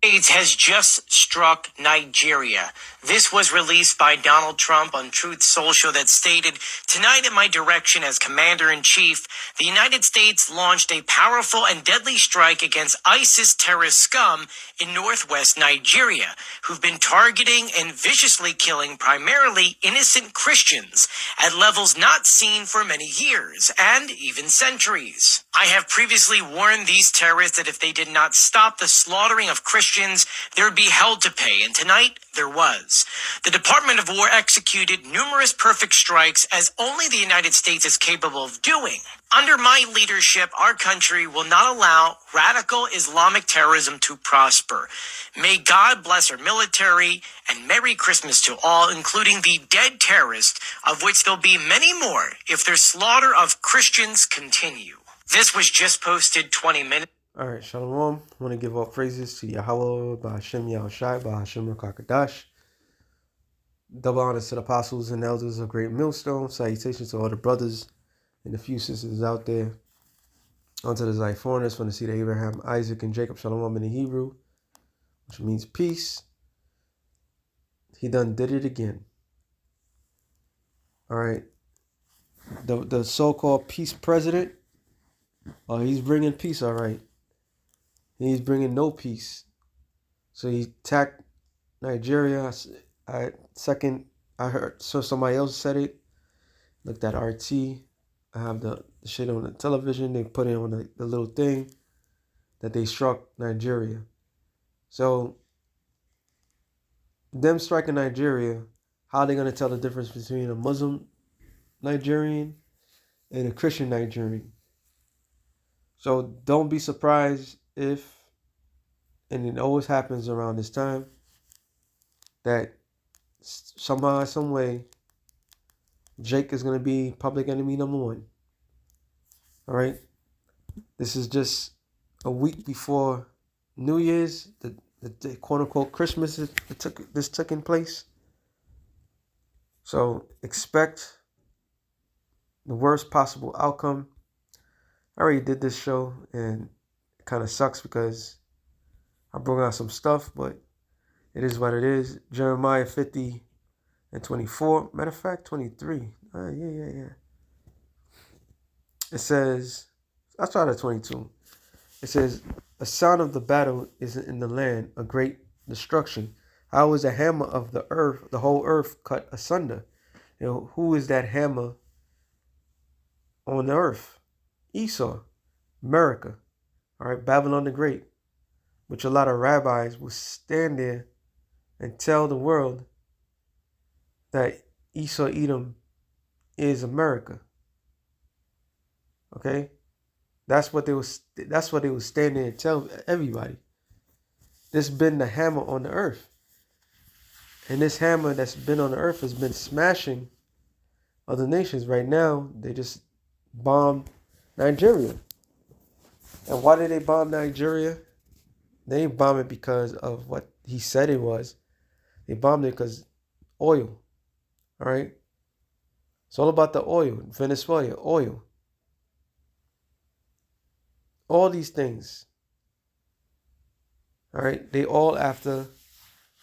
States has just struck Nigeria. This was released by Donald Trump on Truth Social that stated, "Tonight at my direction as Commander-in-Chief, the United States launched a powerful and deadly strike against ISIS terrorist scum in northwest Nigeria, who've been targeting and viciously killing primarily innocent Christians at levels not seen for many years and even centuries. I have previously warned these terrorists that if they did not stop the slaughtering of Christians, there would be hell to pay, and tonight there was. The Department of War executed numerous perfect strikes as only the United States is capable of doing. Under my leadership, our country will not allow radical Islamic terrorism to prosper. May God bless our military, and Merry Christmas to all, including the dead terrorists, of which there'll be many more if their slaughter of Christians continue." This was just posted 20 minutes. All right, Shalom. I want to give all praises to Yahweh, Ba'Hashem Yahushai, Ba'Hashem Rakakadash. Double honors to the apostles and elders of Great Millstone. Salutations to all the brothers and the few sisters out there. Unto the Zyphornus from the seed of Abraham, Isaac, and Jacob. Shalom in the Hebrew, which means peace. He done did it again. All right. The so-called peace president, he's bringing peace, all right. He's bringing no peace. So he attacked Nigeria. I heard, so somebody else said it. Looked at RT. I have the shit on the television. They put it on the little thing that they struck Nigeria. So them striking Nigeria, how are they going to tell the difference between a Muslim Nigerian and a Christian Nigerian? So don't be surprised if, and it always happens around this time, that somehow, some way, Jake is going to be public enemy number one. All right. This is just a week before New Year's, the quote unquote Christmas this took in place. So expect the worst possible outcome. I already did this show and it kind of sucks because I brought out some stuff, but it is what it is. Jeremiah 50 and 24. Matter of fact, 23. Yeah. It says, I started at 22. It says, "A sound of the battle is in the land, a great destruction. How is the hammer of the earth, the whole earth, cut asunder?" You know, who is that hammer on the earth? Esau, America. All right, Babylon the Great, which a lot of rabbis will stand there and tell the world that Esau Edom is America. Okay, that's what they was stand there and tell everybody. This been the hammer on the earth, and this hammer that's been on the earth has been smashing other nations. Right now, they just bombed Nigeria. And why did they bomb Nigeria? They didn't bomb it because of what he said it was. They bombed it because oil. All right, it's all about the oil. Venezuela, oil. All these things, all right, they all after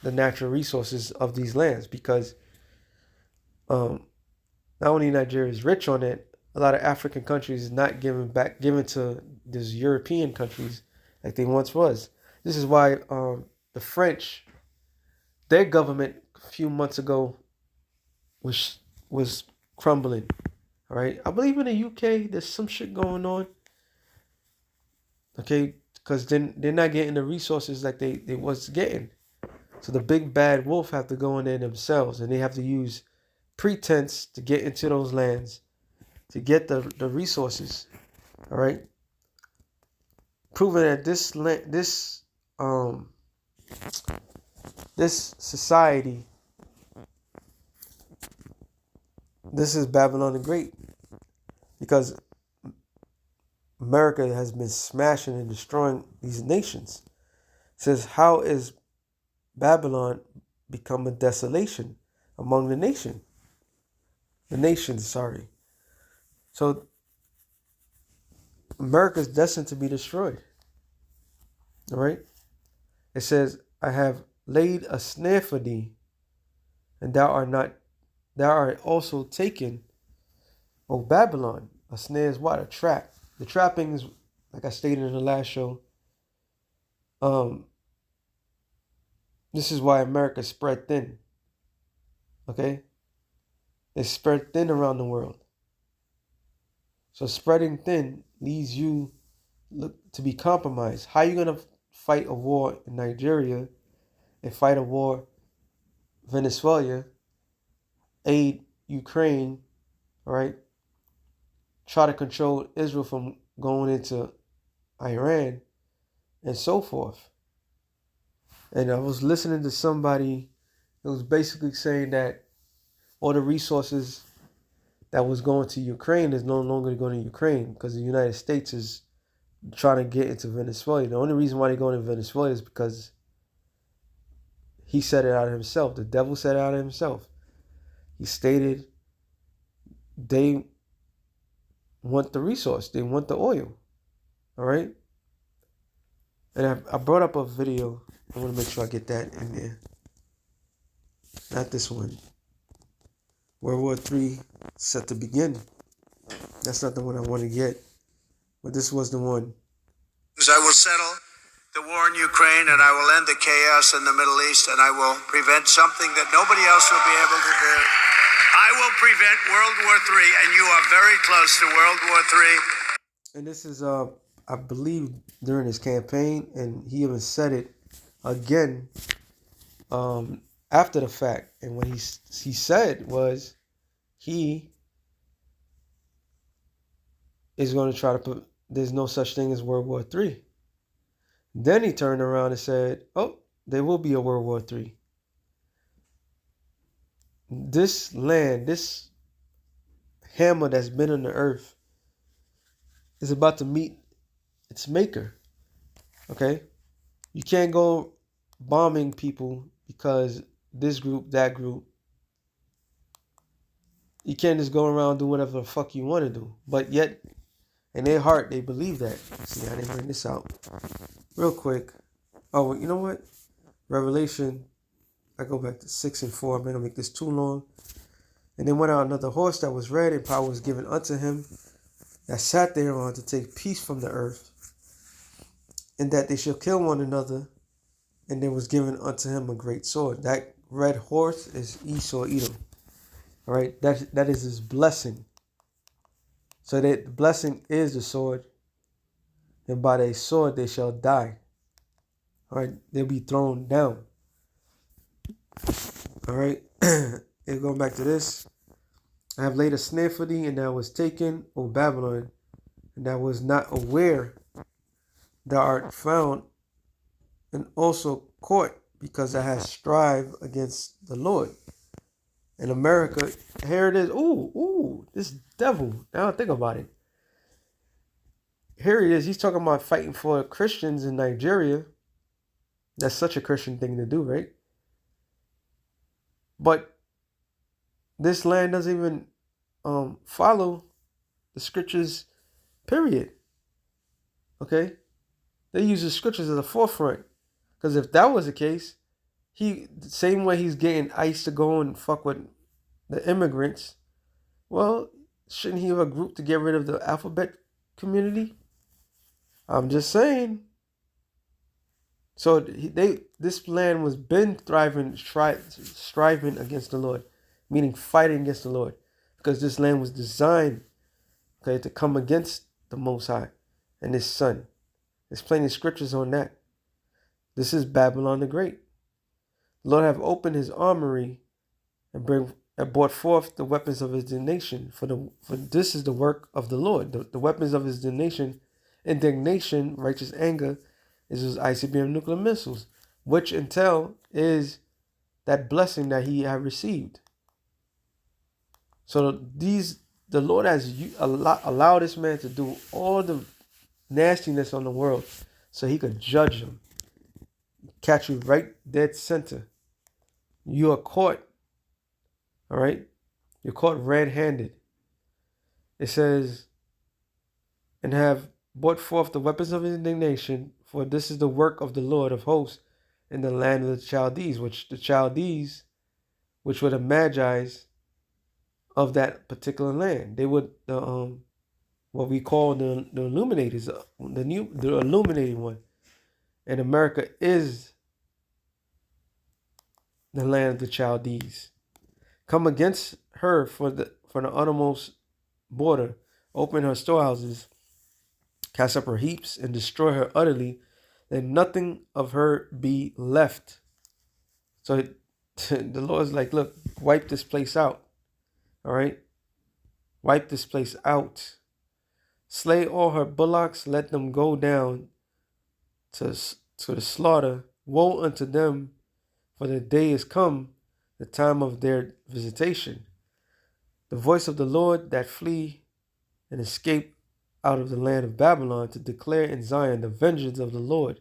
the natural resources of these lands because not only Nigeria is rich on it, a lot of African countries is not given to these European countries like they once was. This is why the French, their government a few months ago was crumbling. All right, I believe in the UK there's some shit going on. Okay, because then they're not getting the resources like they was getting. So the big bad wolf have to go in there themselves, and they have to use pretense to get into those lands, to get the resources. All right, proving that this society, this is Babylon the Great, because America has been smashing and destroying these nations. It says, how is Babylon become a desolation among the nations? So America is destined to be destroyed. All right. It says, I have laid a snare for thee, and thou art also taken, O Babylon. A snare is what? A trap. The trapping is, like I stated in the last show, this is why America spread thin. Okay? It's spread thin around the world. So spreading thin leads you to be compromised. How are you going to fight a war in Nigeria and fight a war Venezuela, aid Ukraine, all right? Try to control Israel from going into Iran and so forth. And I was listening to somebody who was basically saying that all the resources that was going to Ukraine is no longer going to Ukraine because the United States is trying to get into Venezuela. The only reason why they're going to Venezuela is because he said it out himself. The devil said it out himself. He stated they want the resource. They want the oil. All right? And I brought up a video. I want to make sure I get that in there. Not this one. World War III set to begin. That's not the one I want to get. But this was the one. I will settle the war in Ukraine, and I will end the chaos in the Middle East, and I will prevent something that nobody else will be able to do. I will prevent World War III, and you are very close to World War III. And this is, I believe, during his campaign, and he even said it again after the fact. And what he said was he is going to try to put, there's no such thing as World War III. Then he turned around and said, oh, there will be a World War III. This land, this hammer that's been on the earth is about to meet its maker. Okay? You can't go bombing people because this group, that group. You can't just go around do whatever the fuck you want to do. But yet, in their heart, they believe that. See, I didn't bring this out. Real quick. Oh, you know what? Revelation, I go back to 6 and 4. I'm going to make this too long. And then went out another horse that was red, and power was given unto him that sat thereon to take peace from the earth, and that they shall kill one another, and there was given unto him a great sword. That red horse is Esau Edom. All right, that is his blessing. So that the blessing is the sword, and by their sword they shall die. All right, they'll be thrown down. All right, and going back to this, I have laid a snare for thee, and thou was taken, O Babylon, and thou was not aware thou art found, and also caught, because thou hast strive against the Lord. In America, here it is. Ooh, this devil. Now think about it. Here he is. He's talking about fighting for Christians in Nigeria. That's such a Christian thing to do, right? But this land doesn't even follow the scriptures, period. Okay? They use the scriptures as a forefront. Because if that was the case, the same way he's getting ICE to go and fuck with the immigrants, well, shouldn't he have a group to get rid of the alphabet community? I'm just saying. So this land was been striving against the Lord, meaning fighting against the Lord, because this land was designed, okay, to come against the Most High and His Son. There's plenty of scriptures on that. This is Babylon the Great. The Lord have opened His armory and brought forth the weapons of His indignation. For this is the work of the Lord. The weapons of His indignation, righteous anger, is his ICBM nuclear missiles, which entail is that blessing that he had received. So the Lord has allowed this man to do all the nastiness on the world so he could judge him, catch you right dead center. You are caught, all right? You're caught red-handed. It says, and have brought forth the weapons of his indignation, for this is the work of the Lord of hosts, in the land of the Chaldees, which were the Magi's of that particular land. They would what we call the illuminators, the illuminating one. And America is the land of the Chaldees. Come against her for the uttermost border, open her storehouses, cast up her heaps, and destroy her utterly, let nothing of her be left. So the Lord's like, look, wipe this place out. All right? Wipe this place out. Slay all her bullocks, let them go down to the slaughter. Woe unto them, for the day is come, the time of their visitation. The voice of the Lord that flee and escape out of the land of Babylon, to declare in Zion the vengeance of the Lord,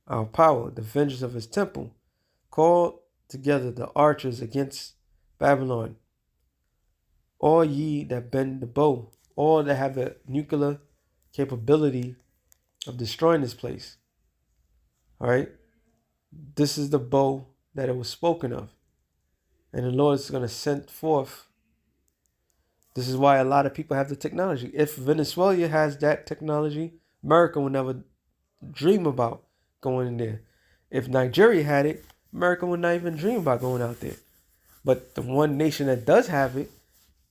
our power, the vengeance of his temple. Call together the archers against Babylon, all ye that bend the bow, all that have the nuclear capability of destroying this place. All right? This is the bow that it was spoken of. And the Lord is going to send forth. This is why a lot of people have the technology. If Venezuela has that technology, America would never dream about going in there. If Nigeria had it, America would not even dream about going out there. But the one nation that does have it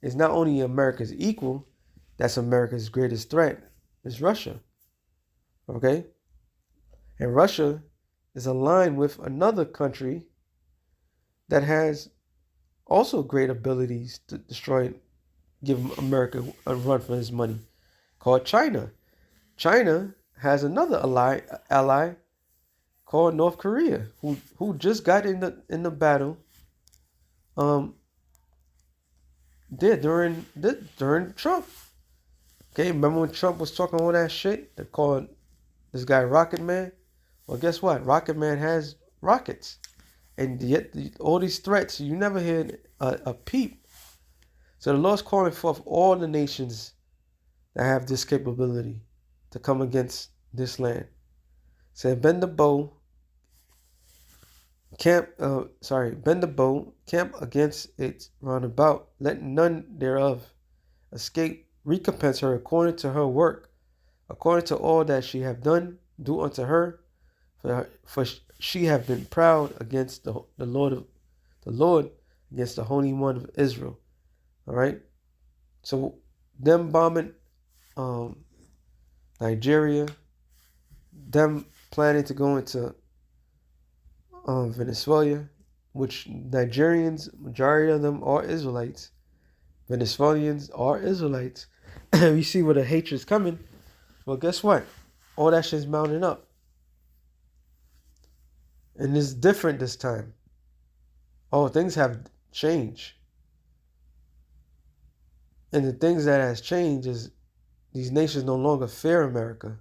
is not only America's equal, that's America's greatest threat, is Russia. Okay? And Russia is aligned with another country that has also great abilities to destroy, give America a run for his money, called China. China has another ally called North Korea, who just got in the battle. During Trump. Okay, remember when Trump was talking all that shit? They called this guy Rocket Man. Well, guess what? Rocket Man has rockets, and yet all these threats, you never hear a peep. So the Lord's calling forth all the nations that have this capability to come against this land. Say, bend the bow, bend the bow, camp against it round about. Let none thereof escape. Recompense her according to her work, according to all that she have done. Do unto her, for she have been proud against the Lord against the Holy One of Israel. All right. So them bombing Nigeria, them planning to go into Venezuela, which Nigerians, majority of them are Israelites. Venezuelans are Israelites. We see where the hatred's coming. Well, guess what? All that shit's mounting up. And it's different this time. Oh, things have changed. And the things that has changed is these nations no longer fear America.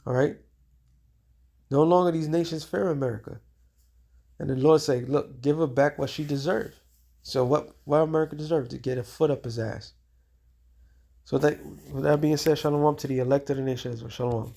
All right? No longer these nations fear America. And the Lord say, look, give her back what she deserved. So what America deserves? To get a foot up his ass. So with that being said, shalom to the elect of the nation Israel. Shalom.